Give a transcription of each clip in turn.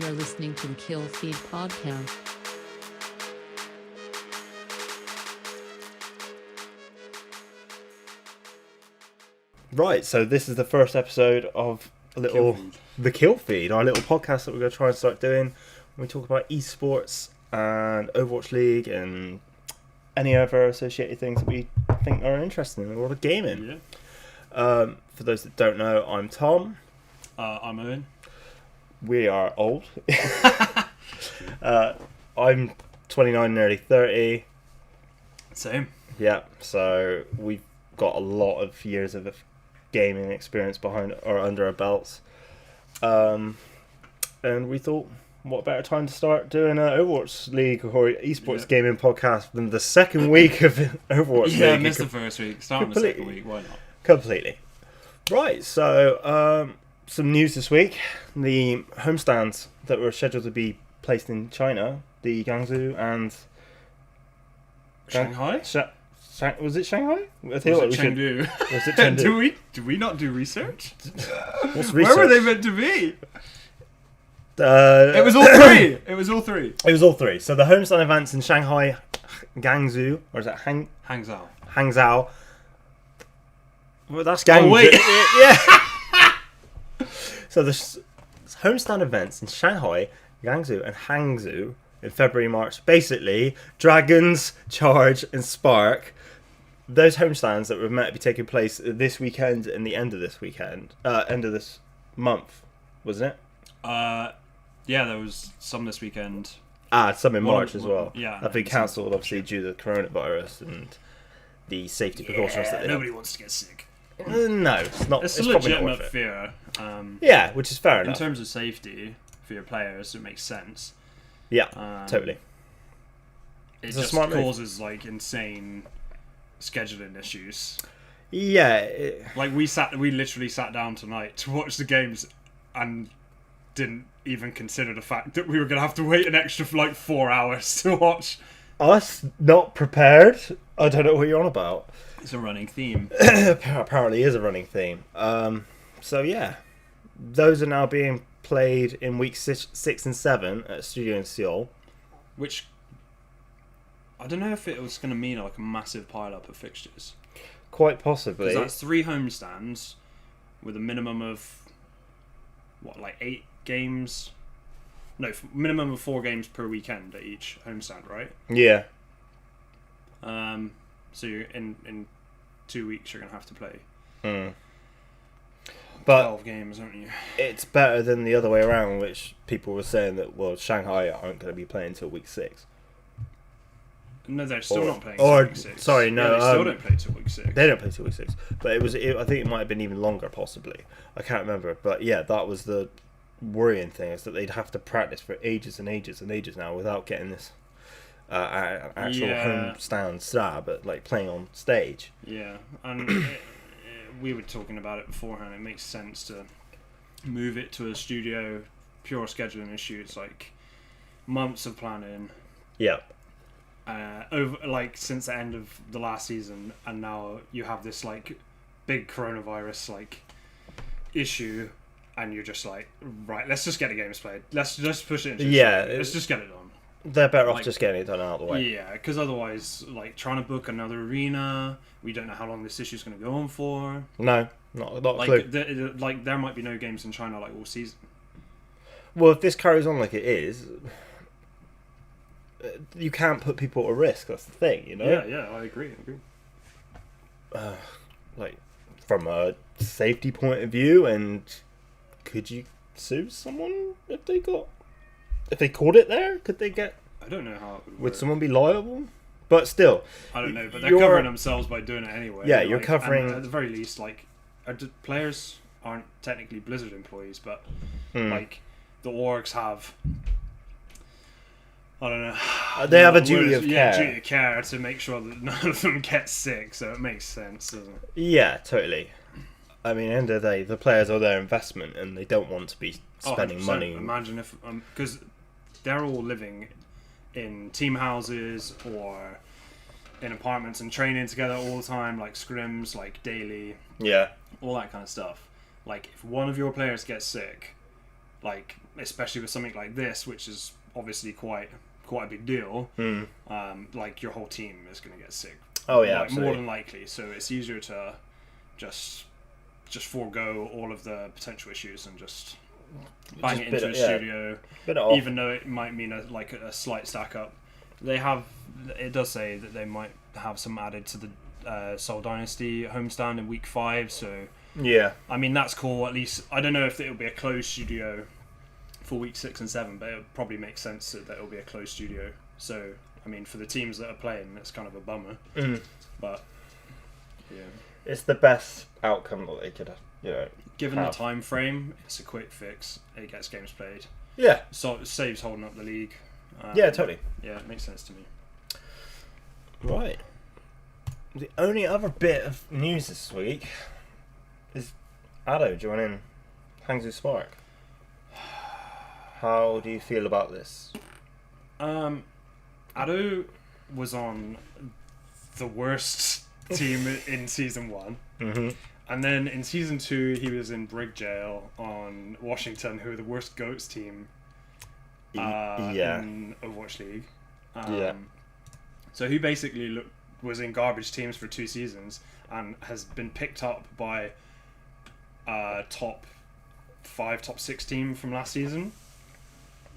You're listening to the Kill Feed podcast. Right, so this is the first episode of the Kill Feed, our little podcast that we're going to try and start doing. We talk about esports and Overwatch League and any other associated things that we think are interesting in the world of gaming. Yeah. For those that don't know, I'm Tom. I'm Owen. We are old. I'm 29, nearly 30. Same. Yeah, so we've got a lot of years of gaming experience behind or under our belts. And we thought, what better time to start doing an Overwatch League or esports gaming podcast than the second week of Overwatch League? Yeah, missed the first week. Start on the second week. Why not? Completely. Right, so some news this week. The homestands that were scheduled to be placed in China, the Guangzhou and Shanghai? Was it Shanghai? I Was feel it like we should. Chengdu? Was it Chengdu? Did we not do research? What's Where were they meant to be? It It was all three. It was all three. It was all three. So the homestand events in Shanghai, Guangzhou, or is it Hangzhou. Hangzhou? Well, that's Guangzhou. Oh, wait. Yeah. So the homestand events in Shanghai, Guangzhou, and Hangzhou in February, March. Basically, Dragons, Charge, and Spark. Those homestands that were meant to be taking place this weekend and the end of this weekend, end of this month, wasn't it? Yeah, there was some this weekend. Some in March as well. Yeah. That'd been cancelled, obviously, due to the coronavirus and the safety precautions that they nobody wants to get sick. No, it's not. It's It's a probably not legitimate worth it. fear. Yeah, which is fair In enough. terms of safety for your players, it makes sense. Yeah, Um, totally. It It's a just smart move. causes like insane scheduling issues. Yeah, Like we literally sat down tonight to watch the games and didn't even consider the fact that we were gonna have to wait an extra 4 hours to watch. us not prepared. I don't know what you're on about. It's a running theme. Apparently, is a running theme. So yeah, those are now being played in week 6 and 7 at a studio in Seoul. Which I don't know if it was going to mean like a massive pile up of fixtures. Quite possibly. Because that's 3 homestands with a minimum of 8 games. No, minimum of 4 games per weekend at each homestand, right? Yeah. So you're in 2 weeks you're going to have to play But 12 games, aren't you? it's better than the other way around, which people were saying that, well, Shanghai aren't going to be playing until week 6. No, they're still not playing or- till week 6. sorry, no, Yeah, they still don't play till week 6. They don't play till week 6. But I think it might have been even longer, possibly. I can't remember. But yeah, that was the worrying thing, is that they'd have to practice for ages and ages and ages now without getting this actual home stand stab at playing on stage. Yeah, and we were talking about it beforehand. It makes sense to move it to a studio. Pure scheduling issue. It's like months of planning. Yeah. Over since the end of the last season, and now you have this big coronavirus issue, and you're just right. Let's just get the games played. Let's just push it into the studio. Let's just get it done. They're better off just getting it done out of the way. Yeah, because otherwise, trying to book another arena, we don't know how long this issue's going to go on for. No, not a clue. There might be no games in China all season. Well, if this carries on like it is, you can't put people at risk. That's the thing, you know. Yeah, I agree. From a safety point of view, and could you sue someone if they caught it there? Could they get? I don't know how it would Would work. someone be liable? But still, I don't know, but they're covering themselves by doing it anyway. Yeah, you're covering. and at the very least, players aren't technically Blizzard employees, but the orgs have. I don't know. They have a duty of care. Yeah, duty of care to make sure that none of them get sick. So it makes sense, doesn't it? Yeah, totally. I mean, end of the day, the players are their investment, and they don't want to be spending 100%. money. Imagine if, because they're all living in team houses or in apartments and training together all the time, scrims, daily, Yeah. all that kind of stuff. If one of your players gets sick, like especially with something like this, which is obviously quite a big deal. Like your whole team is going to get sick. Oh yeah, like, absolutely. more than likely. So it's easier to just forego all of the potential issues and just bang Just it bit into it- a yeah. studio, Bit it off. even though it might mean a slight stack up. It does say that they might have some added to the Soul Dynasty homestand in week 5. So Yeah. I mean that's cool. At least I don't know if it'll be a closed studio for week 6 and 7, but it probably makes sense that it'll be a closed studio. So I mean, for the teams that are playing, it's kind of a bummer. But yeah, It's the best outcome that they could, given have. the time frame, it's a quick fix. It gets games played, Yeah. so it saves holding up the league. Yeah, totally. Yeah, it makes sense to me. Right. The only other bit of news this week is Addo joining Hangzhou Spark. How do you feel about this? Addo was on the worst team in season 1. And then in season 2 he was in Brig Jail on Washington, who are the worst GOATs team in Overwatch League. So he basically was in garbage teams for 2 seasons and has been picked up by top 5, top 6 team from last season.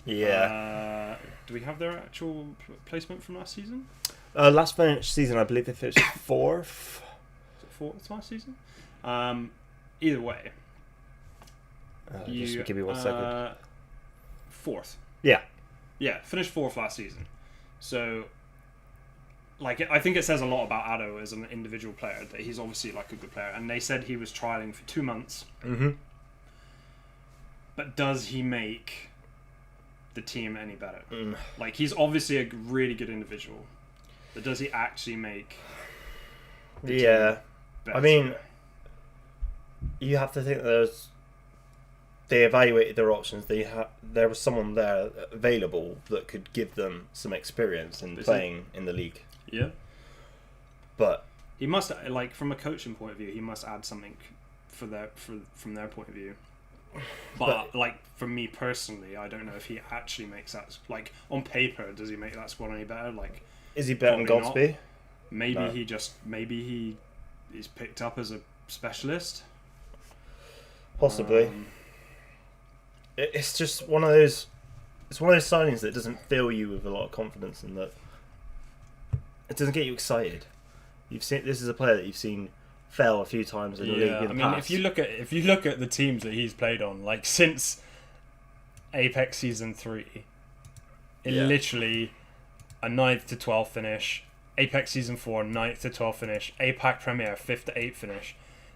Yeah. Do we have their actual placement from last season? Last finished season, I believe they finished 4th. Was it 4th last season? Either way. Just give me 1 second. 4th. Yeah. Yeah, finished 4th last season. So, like, I think it says a lot about Addo as an individual player, that he's obviously, like, a good player. And they said he was trialing for 2 months. But does he make the team any better? Like, he's obviously a really good individual. But does he actually make the team better? I mean, you have to think they evaluated their options. There was someone there available that could give them some experience in playing in the league. Yeah. But he must, like, from a coaching point of view, he must add something from their point of view. But like, for me personally, I don't know if he actually makes that, like, on paper, does he make that squad any better? Like, is he better than probably Goldsby? maybe No. maybe he is picked up as a specialist. Possibly. It's just one of those. It's one of those signings that doesn't fill you with a lot of confidence, and that it doesn't get you excited. This is a player that you've seen fail a few times in the league in the past. if you look at the teams that he's played on, like, since Apex season 3, literally a 9th to 12th finish. Apex season 4, 9th to 12th finish. APAC Premier, 5th to 8th finish.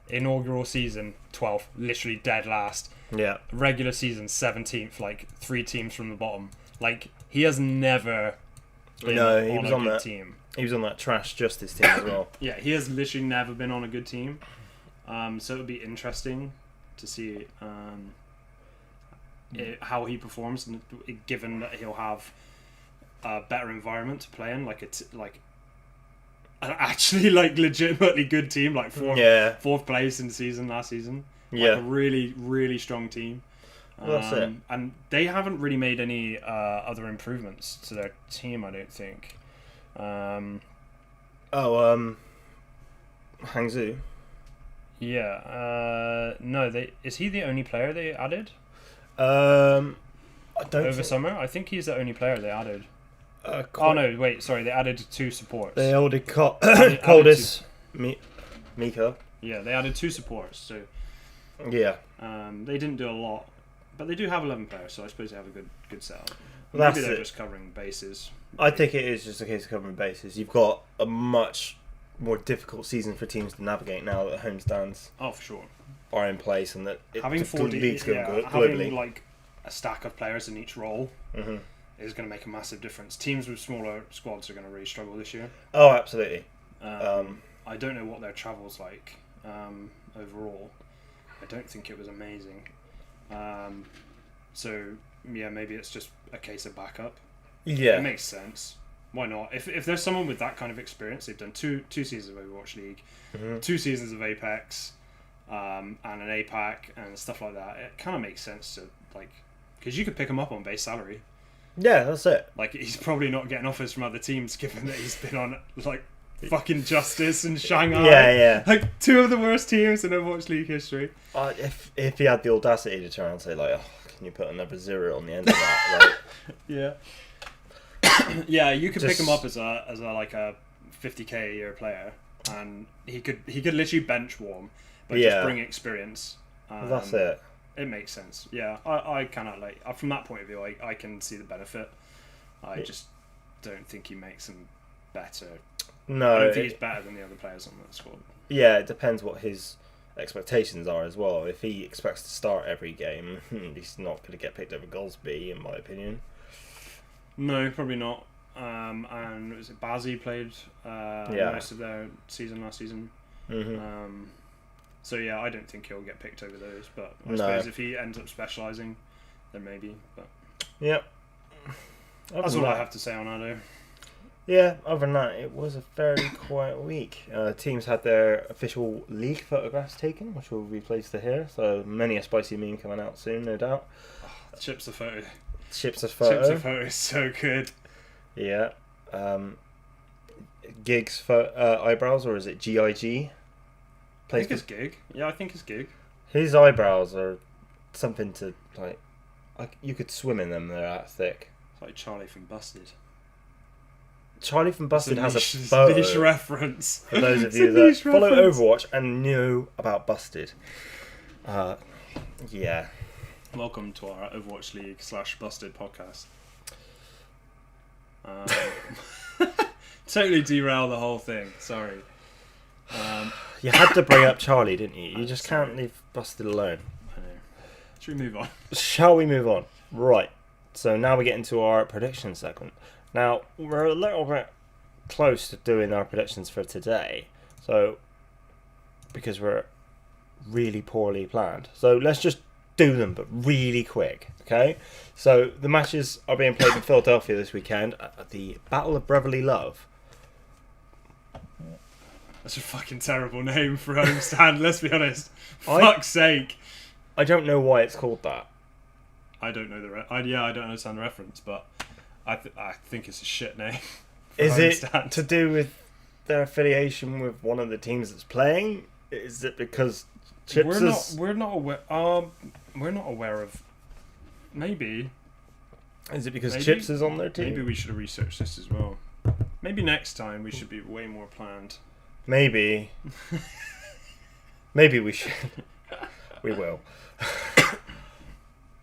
Inaugural season, 12th, literally dead last. Yeah. Regular season, 17th, like 3 teams from the bottom. Like, he has never been he on was a on good that team. He was on that trash justice team as well. Yeah, he has literally never been on a good team. So it would be interesting to see how he performs, given that he'll have a better environment to play in, like an actually, like, legitimately good team, like fourth place in season last season. Like, a really, really strong team. Well, that's it. And they haven't really made any other improvements to their team, I don't think. Hangzhou. Yeah. No, is he the only player they added I don't over think, summer? I think he's the only player they added. quite- Oh no, wait, sorry, they added 2 supports. They added added Coldest Mika. Yeah, they added 2 supports, so Yeah. they didn't do a lot, but they do have 11 players, so I suppose they have a good setup. Well, Maybe that's they're it. just covering bases. I think it is just a case of covering bases. You've got a much more difficult season for teams to navigate now that homestands Oh, for sure. are in place and that Having the 40, league's going globally. having like a stack of players in each role Mhm. is going to make a massive difference. Teams with smaller squads are going to really struggle this year. Oh, absolutely. I don't know what their travel's like overall. I don't think it was amazing. So yeah, maybe it's just a case of backup. Yeah. It makes sense. Why not? If there's someone with that kind of experience, they've done two seasons of Overwatch League, 2 seasons of Apex, and an APAC and stuff like that. It kind of makes sense to, like, Because you could pick him up on base salary. Yeah, that's it. Like, he's probably not getting offers from other teams, given that he's been on, like, fucking Justice and Shanghai. Yeah. Like, two of the worst teams in Overwatch League history. If he had the audacity to turn and say, like, oh, can you put another 0 on the end of that? Like, yeah. Yeah, you could pick Just- him up as a 50k a year player, and he could literally bench warm, but Yeah. just bring experience. that's it. It makes sense. Yeah, I kind of like from that point of view. I can see the benefit. I just don't think he makes them better. I No, don't think he's better than the other players on that squad. yeah, it depends what his expectations are as well. If he expects to start every game, he's not going to get picked over Goldsby, in my opinion. No, probably not. And was it Bazzi played most of their season last season? Mm-hmm. So yeah, I don't think he'll get picked over those. But I No. suppose if he ends up specialising, then maybe. But Yep. that's all I have to say on Ado. Yeah, other than that, it was a fairly quiet week. Teams had their official league photographs taken, which will be placed to here. So many a spicy meme coming out soon, no doubt. Chips the photo. Chips a photo. Chips the photo is so good. Yeah. Gig's eyebrows, or is it GIG? I think it's Gig. Yeah, I think it's Gig. His eyebrows are something to, like you could swim in them, they're that thick. It's like Charlie from Busted. Charlie from Busted has a It's a photo. niche reference. For those of It's you a that niche follow reference. Overwatch and knew about Busted. Yeah. Welcome to our Overwatch League / Busted podcast. Totally derail the whole thing. Sorry. You had to bring up Charlie, didn't you? You just can't leave Busted alone. I know. Should we move on? Shall we move on? Right. So now we get into our prediction segment. Now, we're a little bit close to doing our predictions for today. So, because we're really poorly planned. So let's just do them, but really quick, okay? So the matches are being played in Philadelphia this weekend at the Battle of Brotherly Love. That's a fucking terrible name for a homestand, let's be honest. I- Fuck's sake. I don't know why it's called that. I don't know I don't understand the reference, but I think it's a shit name. for Is it homestand. to do with their affiliation with one of the teams that's playing? Is it because Chips is... We're not aware of. Maybe. Is it because Maybe. Chips is on their team? Maybe we should have researched this as well. Maybe next time we should be way more planned. Maybe. Maybe we should. We will.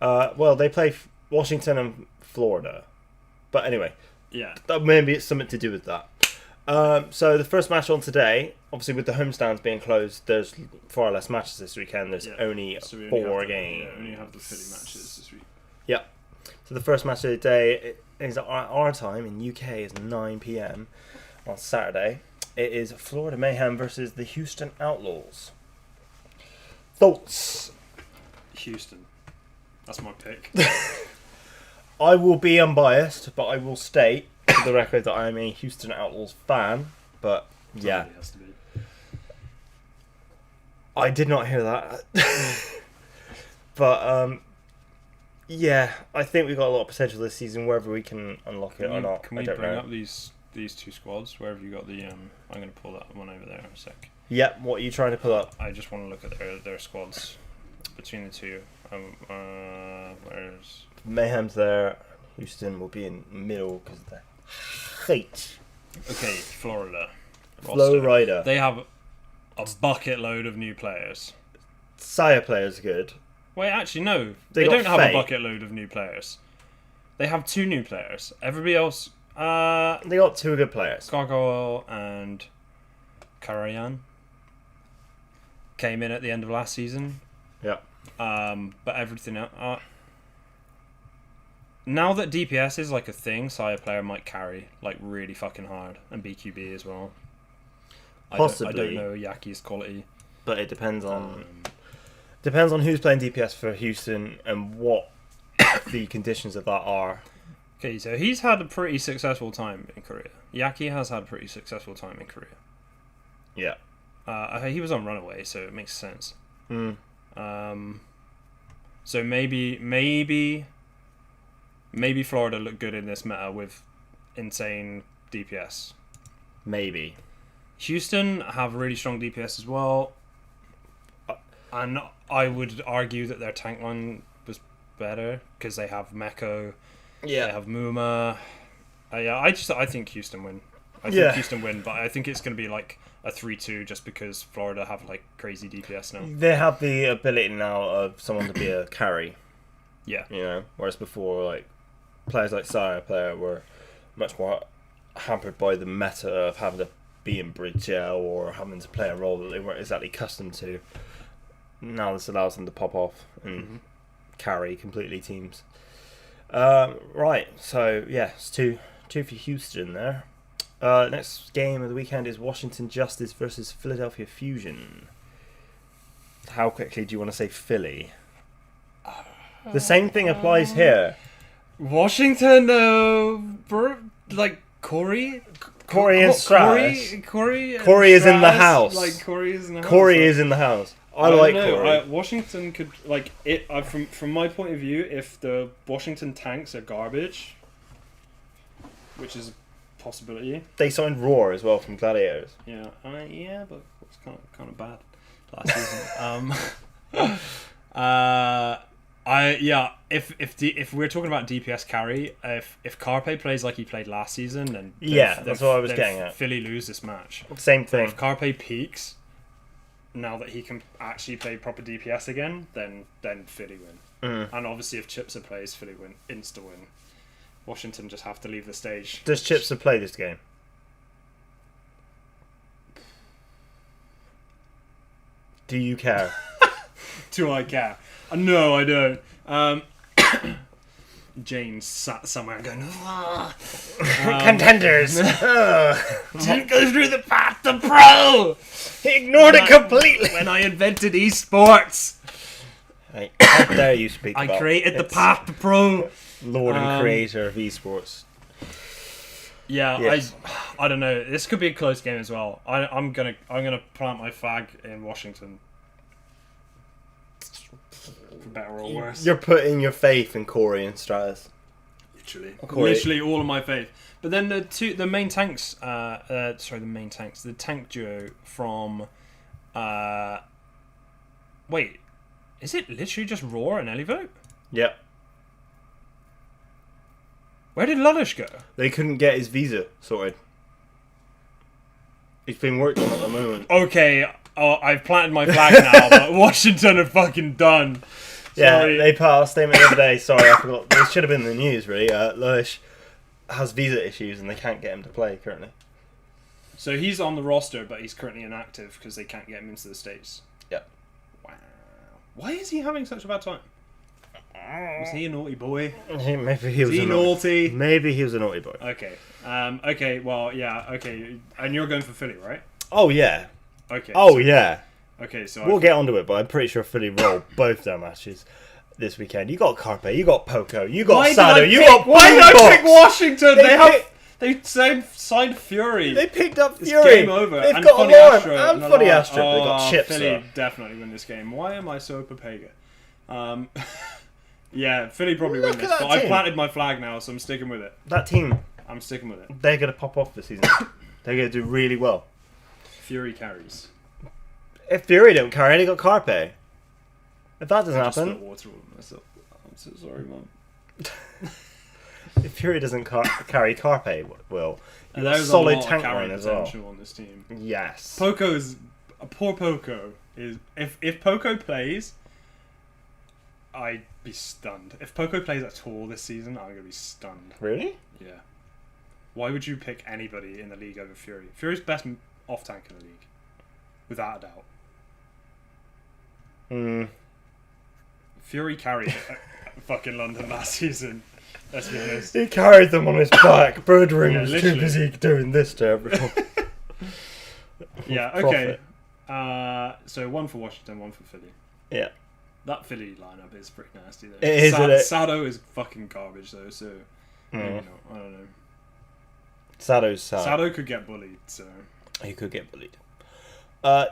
Well, they play Washington and Florida. But anyway, Yeah. maybe it's something to do with that. So the first match on today, obviously with the homestands being closed, there's far less matches this weekend. There's only So we 4 have games. Yeah, only have the Philly matches this week. Yeah. So the first match of the day is at our time in UK is 9 p.m. on Saturday. It is Florida Mayhem versus the Houston Outlaws. Thoughts? Houston. That's my pick. I will be unbiased, but I will state for the record that I am a Houston Outlaws fan. But yeah, Somebody has to be. I did not hear that. But yeah, I think we've got a lot of potential this season, whether we can unlock it or not. Can I we don't bring know. up these two squads? Where have you got the? I'm going to pull that one over there in a sec. Yep, what are you trying to pull up? I just want to look at their squads between the two. Where's Mayhem's there. Houston will be in the middle because of the hate. okay? Florida. Flow roster. Rider. They have a bucket load of new players. Sire player's good. Wait, actually, no. They They got don't have Faye. a bucket load of new players. They have 2 new players. Everybody else, They got 2 good players. Gargoyle and Karayan came in at the end of last season. Yeah. But everything else... now that DPS is like a thing, Sire player might carry like really fucking hard, and BQB as well. I Possibly. don't know Yaki's quality. But it depends on who's playing DPS for Houston and what the conditions of that are. Okay, so he's had a pretty successful time in Korea. Yaki has had a pretty successful time in Korea. Yeah. He was on Runaway, so it makes sense. Mm. So maybe Maybe Florida look good in this meta with insane DPS. Maybe. Houston have really strong DPS as well. And I would argue that their tank line was better because they have Meko, they have Muma. Yeah, I think Houston win. I think Houston win, but I think it's going to be like a 3-2 just because Florida have like crazy DPS now. They have the ability now of someone to be a carry. Yeah. You know, whereas before, like, players like Sarah were much more hampered by the meta of having to be in bridge gel or having to play a role that they weren't exactly accustomed to. Now this allows them to pop off and carry completely teams. Right, so yeah, it's two for Houston there. Next game of the weekend is Washington Justice versus Philadelphia Fusion. How quickly do you want to say Philly? The same thing applies here. Washington, like Corey and Stratus. Corey is in the house. Like Corey is in the house. Corey is in the house. I like know. Corey. Washington could like it. From my point of view, if the Washington tanks are garbage, which is a possibility. They signed Roar as well from Gladiators. Yeah, but it's kind of bad last season. If we're talking about DPS carry, if Carpe plays like he played last season, then that's what I was getting at. Philly lose this match. Same thing. If Carpe peaks, now that he can actually play proper DPS again, then Philly win. And obviously, if Chipser plays, Philly win, insta win. Washington just have to leave the stage. Does Chipser play this game? Do you care? Do I care? No, I don't. James sat somewhere going, Contenders! didn't go through the path to pro! He ignored it completely! When I invented esports! Hey, how dare you speak about I created the path to pro! Lord and creator of esports. Yeah, yes. I don't know. This could be a close game as well. I'm gonna plant my flag in Washington. For better or worse. You're putting your faith in Corey and Stratus. Literally all of my faith. But then the main tanks, the tank duo from, wait, is it literally just Roar and Elivote? Yep. Where did Lulish go? They couldn't get his visa sorted. He's been worked on at the moment. Okay, I've planted my flag now, but Washington are fucking done. Sorry. Yeah, they put out a statement the other day. Sorry, I forgot. This should have been in the news, really. Lulish has visa issues and they can't get him to play currently. So he's on the roster, but he's currently inactive because they can't get him into the States. Yep. Wow. Why is he having such a bad time? Was he a naughty boy? Maybe he was naughty. Maybe he was a naughty boy. Okay. Okay. Well, yeah. Okay. And you're going for Philly, right? Oh yeah. Okay. Oh yeah. Okay. So we'll get onto it, but I'm pretty sure Philly roll both their matches this weekend. You got Carpe, you got Poco, you got Sado, you got. Why did I pick Washington? They signed Fury. They picked up Fury. It's game over. They've and got Funny Alarm Astro and Funny Astro. They got Chips. Philly definitely win this game. Why am I so Papega? Yeah, Philly probably win this, but I've planted my flag now, so I'm sticking with it. That team, I'm sticking with it. they're going to pop off this season. They're going to do really well. Fury carries. If Fury don't carry, they got Carpe. If that doesn't I just happen, spit water all over myself. I'm so sorry, Mum. if Fury doesn't carry, Carpe will. There's solid a lot tank of line as well. on this team. Yes. Poor Poco is if Poco plays, I'd be stunned. If Poco plays at all this season, I'm gonna be stunned. Really? Yeah. Why would you pick anybody in the league over Fury? Fury's best off tank in the league, without a doubt. Fury carried fucking London last season. Let's be honest. He carried them on his back. Birdring was too literally. busy doing this to everyone. Yeah. Okay. So one for Washington, one for Philly. Yeah. That Philly lineup is pretty nasty though. It is, isn't it? Sado is fucking garbage though, so maybe not. I don't know. Sado's sad. Sado could get bullied, so He could get bullied.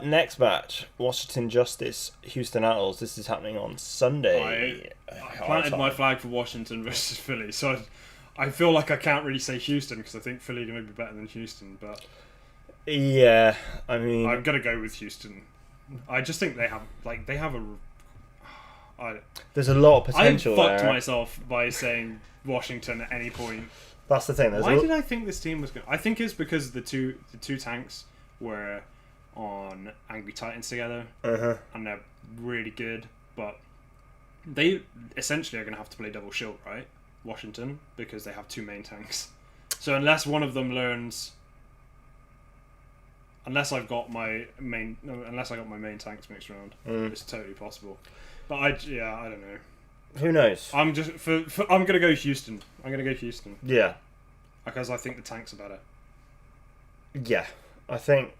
Next match, Washington Justice, Houston Outlaws. This is happening on Sunday. I planted my flag for Washington versus Philly, so I feel like I can't really say Houston because I think Philly may be better than Houston, but Yeah, I mean, I'm gonna go with Houston. I just think they have there's a lot of I potential fucked there. myself by saying Washington at any point. That's the thing. Why did I think this team was going? I think it's because the two tanks were on Angry Titans together, and they're really good. But they essentially are going to have to play double shield, right? Washington, because they have two main tanks. So unless one of them learns, unless I got my main tanks mixed around, it's totally possible. But I don't know. Who knows? I'm just I'm gonna go Houston. Yeah, Because I think the tanks are better. yeah. I think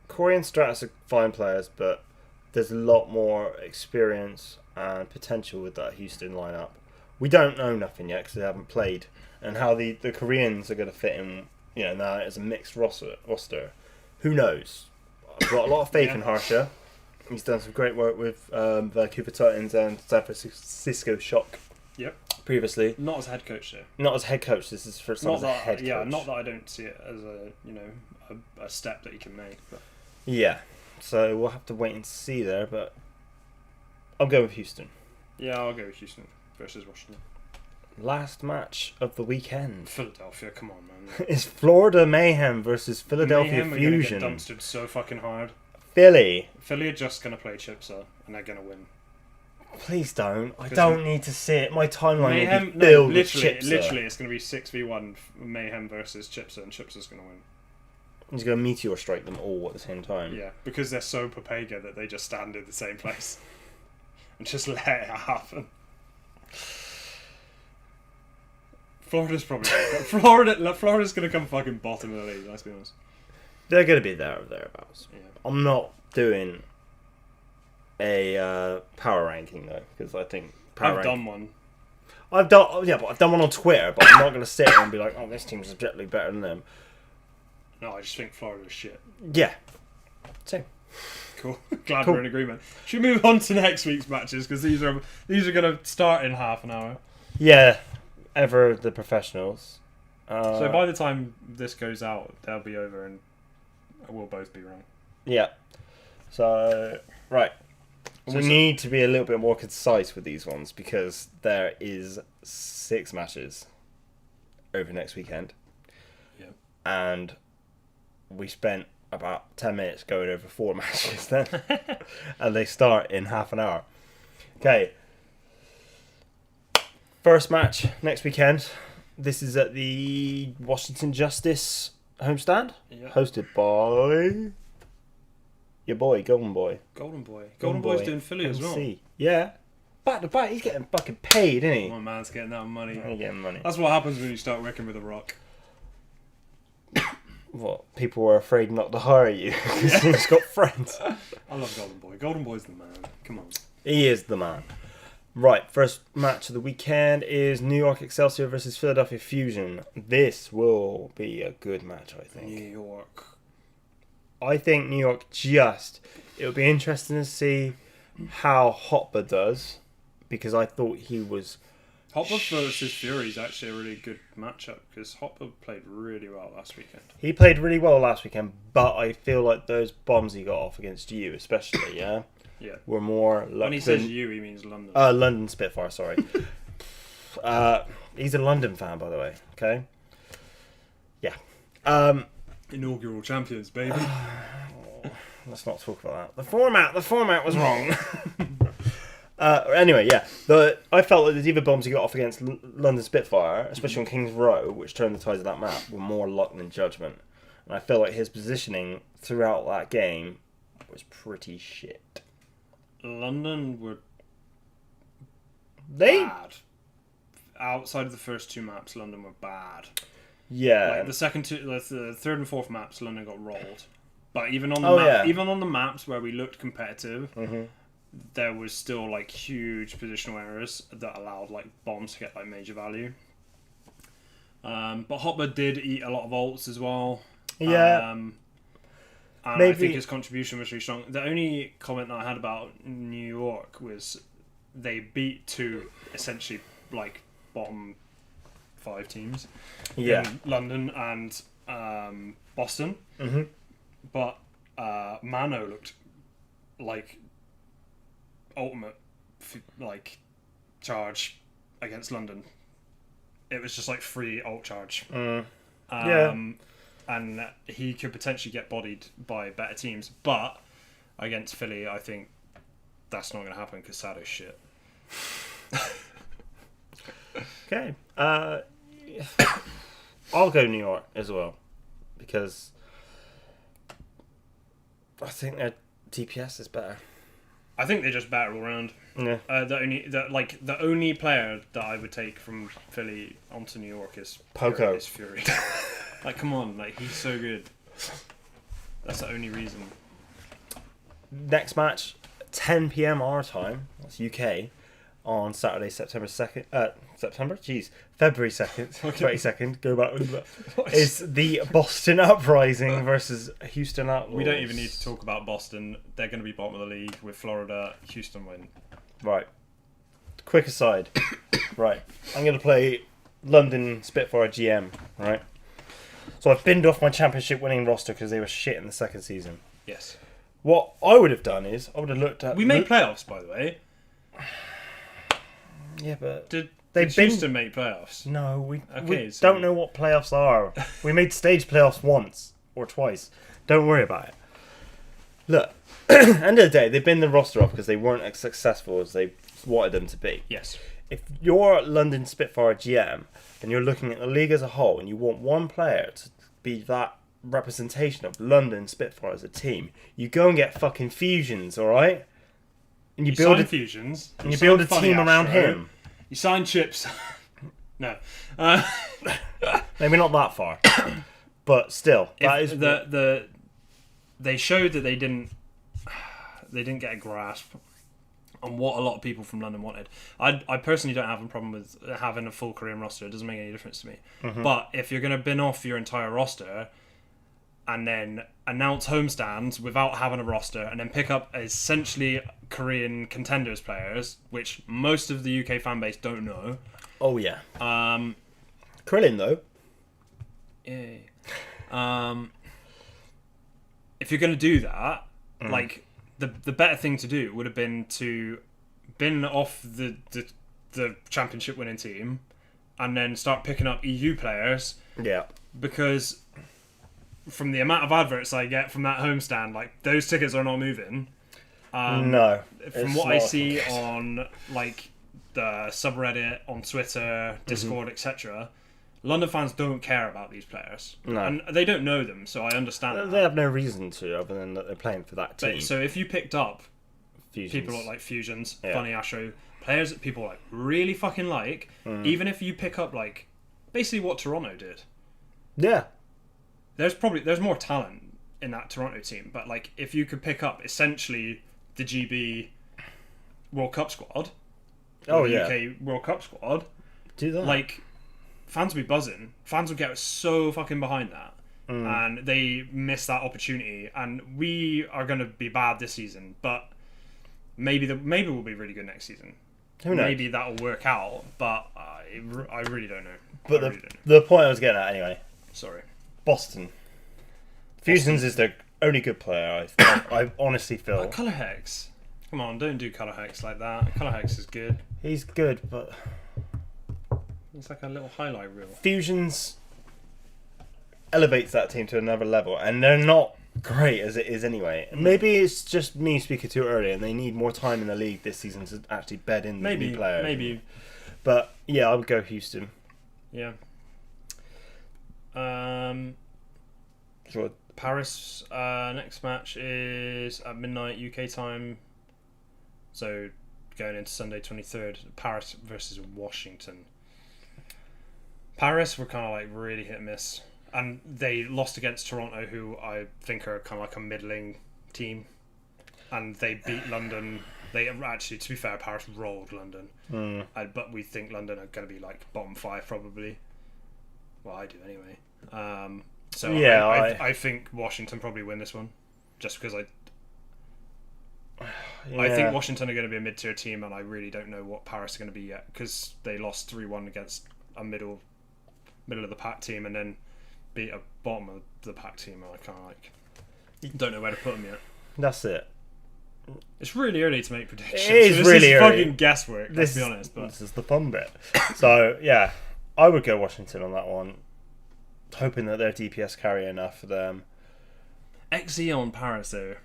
Corey and Stratus are fine players, but there's a lot more experience and potential with that Houston lineup. We don't know nothing yet because they haven't played, and how the Koreans are going to fit in. Now as a mixed roster. Who knows? I've got a lot of faith in Harsha. He's done some great work with Vancouver Titans and San Francisco Shock. Yep. Previously, Not as head coach though. not as head coach. This is his first time as a head coach. Yeah, not that I don't see it as a step that he can make. But Yeah, so we'll have to wait and see there. But I'll go with Houston. yeah, I'll go with Houston versus Washington. Last match of the weekend Philadelphia, come on, man. is Florida Mayhem versus Philadelphia Mayhem are gonna Fusion. get dumpstered so fucking hard. Philly, Philly are just gonna play Chipsa and they're gonna win. please don't. I Because don't need to see it. My timeline Mayhem, will be filled with literally, Chipsa. it's gonna be 6v1 Mayhem versus Chipsa, and Chipsa's gonna win. He's going to meteor strike them all at the same time. Yeah, because they're so Papega that they just stand in the same place and just let it happen. Florida's probably Florida's gonna come fucking bottom of the league. Let's be honest. They're going to be there or thereabouts. Yeah. I'm not doing a power ranking though, because I think I've done one. I've done one on Twitter, but I'm not going to sit there and be like, "Oh, this team's objectively better than them." No, I just think Florida's shit. Yeah, same. Cool. Glad Cool. we're in agreement. Should we move on to next week's matches because these are going to start in half an hour. Yeah, ever the professionals. So by the time this goes out, they'll be over and we'll both be wrong. Yeah. So right, we need to be a little bit more concise with these ones because there is 6 matches over next weekend. Yeah. And we spent about 10 minutes going over 4 matches then. And they start in half an hour. Okay. First match next weekend. This is at the Washington Justice homestand. Yeah. Hosted by your boy, Golden Boy. Golden Boy's doing Philly as well. MC. Yeah. Back to back, he's getting fucking paid, isn't he? My man's getting that money. He's getting money. That's what happens when you start working with a rock. What? People were afraid not to hire you because he's got friends. I love Golden Boy. Golden Boy's the man. Come on. He is the man. Right, first match of the weekend is New York Excelsior versus Philadelphia Fusion. This will be a good match, I think. New York. I think New York it'll be interesting to see how Hopper does, because I thought he was... Hopper versus Fury is actually a really good matchup because Hopper played really well last weekend. He played really well last weekend, but I feel like those bombs he got off against you, especially, yeah? Yeah. Were more... When he says you, he means London. London Spitfire, sorry. He's a London fan, by the way, okay? Yeah. Inaugural champions, baby. Let's not talk about that. The format was wrong. Anyway, yeah. I felt that the Diva bombs he got off against London Spitfire, especially on King's Row, which turned the tides of that map, were more luck than judgment. And I feel like his positioning throughout that game was pretty shit. London were bad. Outside of the first 2 maps, London were bad. Yeah. Like the third and fourth maps, London got rolled. But even on the even on the maps where we looked competitive, there was still like huge positional errors that allowed like bombs to get like major value. But Hopper did eat a lot of ults as well. Yeah. And Maybe... I think his contribution was really strong. The only comment that I had about New York was they beat two essentially like bottom 5 teams in London and Boston. Mm-hmm. But Mano looked like ultimate like charge against London. It was just like free ult charge. And he could potentially get bodied by better teams, but against Philly, I think that's not going to happen because Sado's shit. Okay. I'll go New York as well because I think their DPS is better. I think they're just better all around. Yeah. The only player that I would take from Philly onto New York is Poco. Is Fury. Like, come on, like he's so good. That's the only reason. Next match, 10 p.m. our time. That's UK on Saturday, September 2nd. February 2nd, 22nd. Go back with that. Is the Boston Uprising versus Houston Outlaws. We don't even need to talk about Boston. They're going to be bottom of the league with Florida. Houston win. Right. Quick aside. Right. I'm going to play London Spitfire GM. Right. So I've binned off my championship winning roster because they were shit in the second season. Yes. What I would have done is I would have looked at. We made playoffs, by the way. Yeah, but Did they've Houston make playoffs? No, we So- don't know what playoffs are. We made stage playoffs once or twice. Don't worry about it. Look, end of the day, they've been the roster off because they weren't as successful as they wanted them to be. Yes. If you're London Spitfire GM and you're looking at the league as a whole and you want one player to be that representation of London Spitfire as a team, you go and get fucking Fusions, alright? And you build sign a Fusions. and you build a sign team Funny around Astro. him. You sign Chips. No. Maybe not that far. But still, that is they showed that they didn't get a grasp on what a lot of people from London wanted. I personally don't have a problem with having a full Korean roster. It doesn't make any difference to me. Mm-hmm. But if you're going to bin off your entire roster and then announce homestands without having a roster and then pick up essentially Korean contenders players, which most of the UK fan base don't know. Oh yeah. Krillin though. Yay. If you're going to do that, like the better thing to do would have been to bin off the championship winning team and then start picking up EU players. Yeah. Because from the amount of adverts I get from that homestand, like those tickets are not moving. No. From what I see on like the subreddit, on Twitter, Discord, etc., London fans don't care about these players. No. And they don't know them, so I understand that. They have no reason to, other than that they're playing for that team. But, so if you picked up Fusions. people like Fusions, Yeah. Funny Astro, players that people like really fucking like, even if you pick up like basically what Toronto did, Yeah. there's more talent in that Toronto team. But like if you could pick up essentially the GB World Cup squad, Oh or the yeah. UK World Cup squad, Do that. like fans would be buzzing. Fans would get so fucking behind that. And they miss that opportunity. And we are going to be bad this season, but maybe we'll be really good next season. Who knows? Maybe that'll work out, but I really don't know. But I really don't know. the point I was getting at anyway. Sorry. Boston. Fusions is their only good player. I honestly feel Colour Hex. Come on, don't do Colour Hex like that. Colour Hex is good. he's good, but It's like a little highlight reel. Fusions elevates that team to another level, and they're not great as it is anyway. Maybe it's just me speaking too early, and they need more time in the league this season to actually bed in the new players. Maybe. But yeah, I would go Houston. Yeah. Sure. Paris next match is at midnight UK time, so going into Sunday 23rd. Paris versus Washington. Paris were kind of like really hit and miss, and they lost against Toronto, who I think are kind of like a middling team, and they beat London. They actually, to be fair, Paris rolled London, but we think London are going to be like bottom 5 probably. Well, I do anyway. So yeah, I think Washington probably win this one. just because I Yeah. think Washington are going to be a mid-tier team, and I really don't know what Paris are going to be yet, because they lost 3-1 against a middle of the pack team, and then beat a bottom of the pack team. And I kind of don't know where to put them yet. That's it. It's really early to make predictions. It is this really is early. fucking guesswork. Let's be honest. But This is the fun bit. So yeah, I would go Washington on that one, hoping that their DPS carry enough for them. XE on Paris though.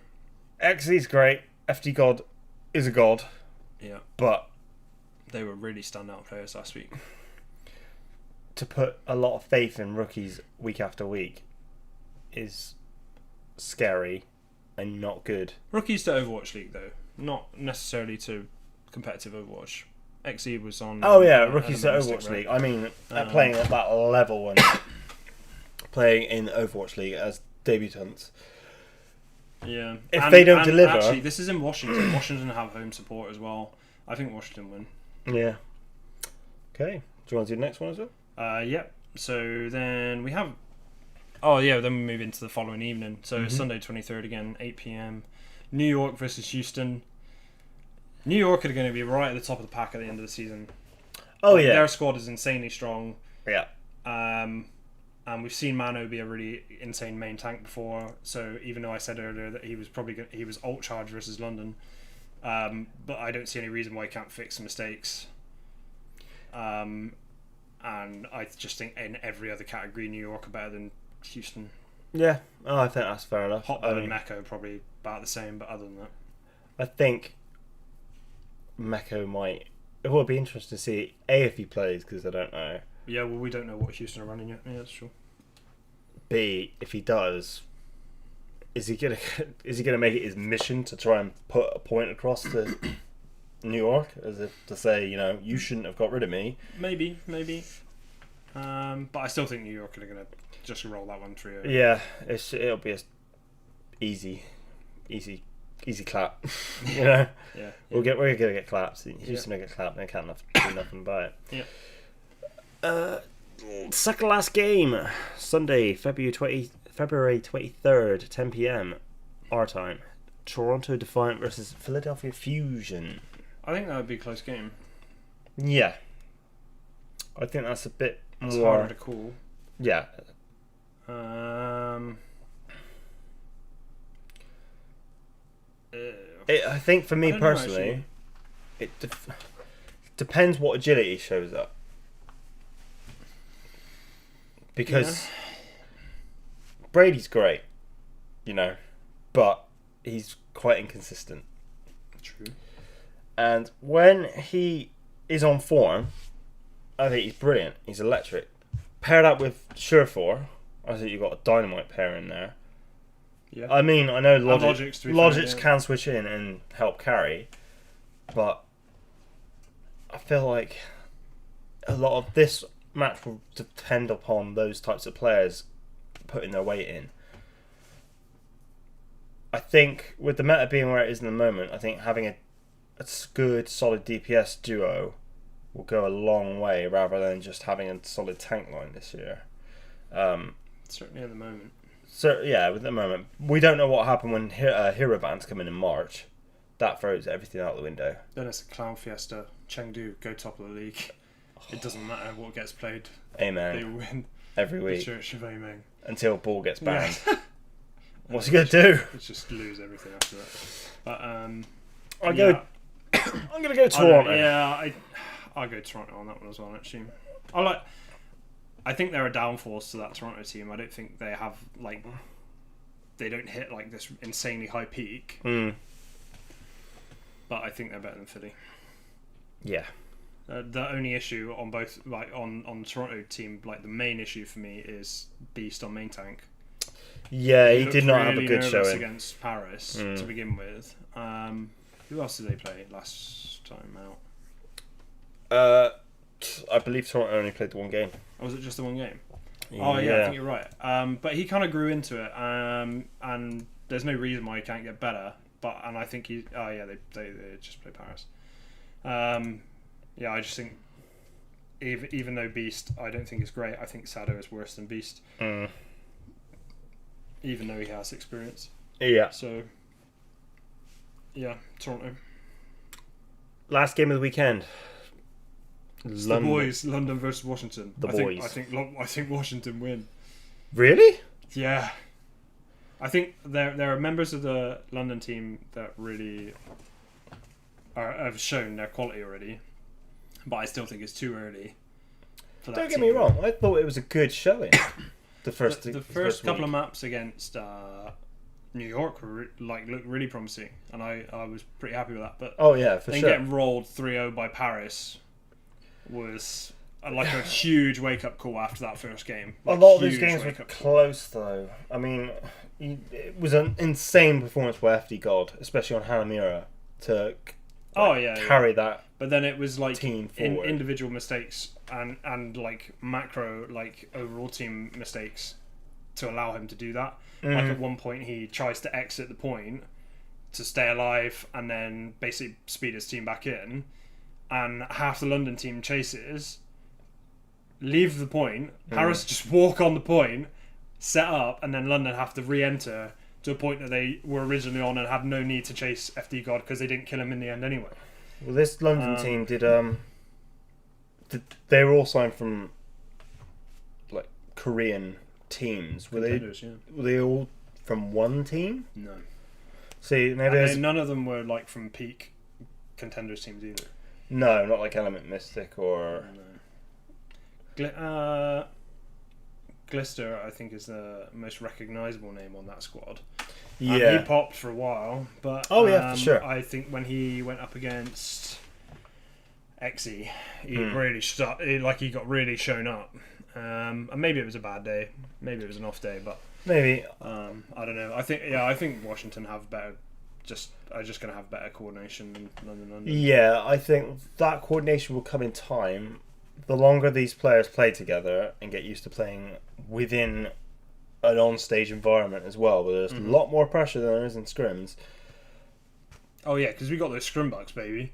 XE's great. FD God is a god, Yeah, but they were really standout players last week. to put a lot of faith in rookies week after week is scary and not good. Rookies to Overwatch League though, not necessarily to competitive Overwatch. XE was on. Oh yeah, rookies to Overwatch League. I mean, playing at that level and playing in Overwatch League as debutants. Yeah. If they don't and deliver... Actually, this is in Washington. Washington have home support as well. I think Washington win. Yeah. Okay. Do you want to do the next one as well? Yep. So then we have... Oh, yeah, then we move into the following evening. So it's Sunday 23rd again, 8 p.m. New York versus Houston. New York are going to be right at the top of the pack at the end of the season. Oh, yeah. Their squad is insanely strong. Yeah. And we've seen Mano be a really insane main tank before. So even though I said earlier that he was he was ult charge versus London, but I don't see any reason why he can't fix mistakes. And I just think in every other category, New York are better than Houston. Yeah. Oh, I think that's fair enough. Hotbird and Mecco probably about the same, but other than that, I think Mecco might... It will be interesting to see, A, if he plays, because I don't know. yeah. Well, we don't know what Houston are running yet. Yeah, that's true. B, if he does, is he gonna make it his mission to try and put a point across to New York, as if to say, you know, you shouldn't have got rid of me? Maybe. But I still think New York are going to just roll that one through. Yeah, it'll be a easy clap. You know, Yeah. we're gonna get claps. Houston will get clapped, and they can't do nothing about it. Yeah. Second to last game, Sunday, February 23rd, 10 p.m. our time. Toronto Defiant versus Philadelphia Fusion. I think that would be a close game. Yeah, I think that's a bit It's more harder to call. Yeah, I think for me I don't know, personally, actually. it depends what agility shows up. Because Brady's great, you know, but he's quite inconsistent. True. And when he is on form, I think he's brilliant. He's electric. Paired up with Surefour, I think you've got a dynamite pair in there. Yeah. I mean, I know Logic's to be Logic's fair, yeah. can switch in and help carry, but I feel like a lot of this match will depend upon those types of players putting their weight in. I think with the meta being where it is in the moment, I think having a good, solid DPS duo will go a long way rather than just having a solid tank line this year. Certainly at the moment. So yeah, with the moment, we don't know what happened when hero bans come in March. That throws everything out the window. Then it's a clown fiesta. Chengdu go top of the league. It doesn't matter what gets played. Amen. They win Every the week Church of Amen. until Ball gets banned. Yeah. What's he gonna do? Let's just lose everything after that. But I'm gonna go I Toronto. I'll go Toronto on that one as well. Actually, I think they're a downforce to that Toronto team. I don't think they have they don't hit like this insanely high peak. But I think they're better than Philly. Yeah. The only issue on both, on the Toronto team, the main issue for me is Beast on main tank. Yeah, he looked did not have a really good nervous showing against Paris to begin with. Who else did they play last time out? I believe Toronto only played the one game. Or was it just the one game? Oh yeah, I think you're right. But he kind of grew into it, and there's no reason why he can't get better. And I think they just play Paris. I just think even though Beast I don't think is great, I think Sado is worse than Beast. Even though he has experience. Yeah. So, yeah, Toronto. Last game of the weekend. It's the boys, London versus Washington. The I boys. I think Washington win. Really? Yeah. I think there are members of the London team that really have shown their quality already, but I still think it's too early. For that Don't get me team. wrong. I thought it was a good showing. The first couple of week. maps against New York looked really promising, and I was pretty happy with that. But Oh yeah, for then sure. getting rolled 3-0 by Paris was like a huge wake up call after that first game. A Like, lot of these huge games were wake-up call. close, though. I mean, it was an insane performance by FD God, especially on Hanamura, to carry that. But then it was like team forward. individual mistakes and like macro, like overall team mistakes to allow him to do that. Like at one point he tries to exit the point to stay alive and then basically speed his team back in, and half the London team chases, leave the point, Paris just walk on the point, set up, and then London have to re-enter to a point that they were originally on and had no need to chase FD God because they didn't kill him in the end anyway. Well, this London team did they were all signed from like Korean teams. Were they all from one team? No. See, And maybe then none of them were like from peak contenders teams either. no, not like Element Mystic or Glister, I think, is the most recognisable name on that squad. yeah. He popped for a while, but Oh, yeah, for sure. I think when he went up against Exy, he really he got really shown up. And maybe it was a bad day, maybe it was an off day, but Maybe. I don't know. I think Washington are just going to have better coordination than London. Yeah, I think that coordination will come in time. The longer these players play together and get used to playing within an on-stage environment as well, where there's a lot more pressure than there is in scrims. Oh yeah, because we got those scrimbucks, baby.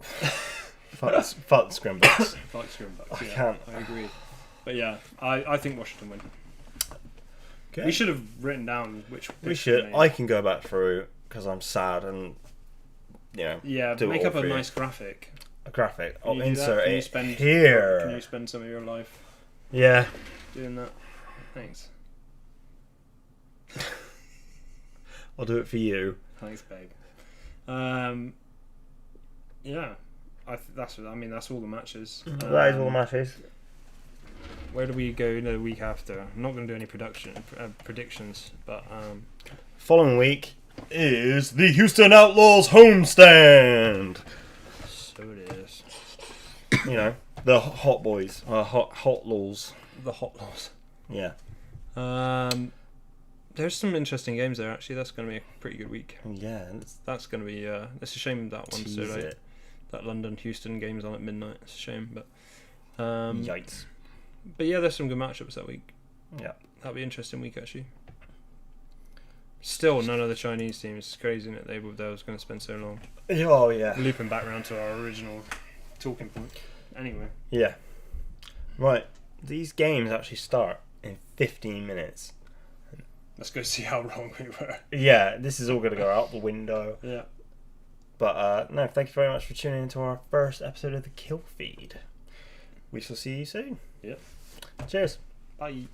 Fuck scrimbucks. Fuck scrimbucks. I Yeah, can't. I agree. But yeah, I think Washington win. Okay. We should have written down which. We should. I can go back through because I'm sad and Yeah, do it make all up a for you. nice graphic. A graphic. Can I'll you do that? insert Can it you spend, here. Can you spend some of your life Yeah. doing that? Thanks. I'll do it for you. Thanks, babe. Yeah, that's all the matches. That is all the matches. Where do we go the week after? I'm not going to do any predictions, but Following week is the Houston Outlaws homestand. so it is. You know, the hot boys, hot laws. The Hot Laws. Yeah. There's some interesting games there. Actually, that's going to be a pretty good week. Yeah. Let's That's going to be. It's a shame that one's so tease late. it. That London Houston game's on at midnight. It's a shame, but Yikes. but yeah, there's some good matchups that week. Yeah. That'll be an interesting week actually. Still, none of the Chinese teams. It's crazy that they was going to spend so long. Oh yeah. Looping back around to our original talking point. Anyway, Yeah. Right. These games actually start in 15 minutes. let's go see how wrong we were. Yeah, this is all going to go out the window. Yeah. But no, thank you very much for tuning into our first episode of the Kill Feed. We shall see you soon. Yep. Cheers. Bye.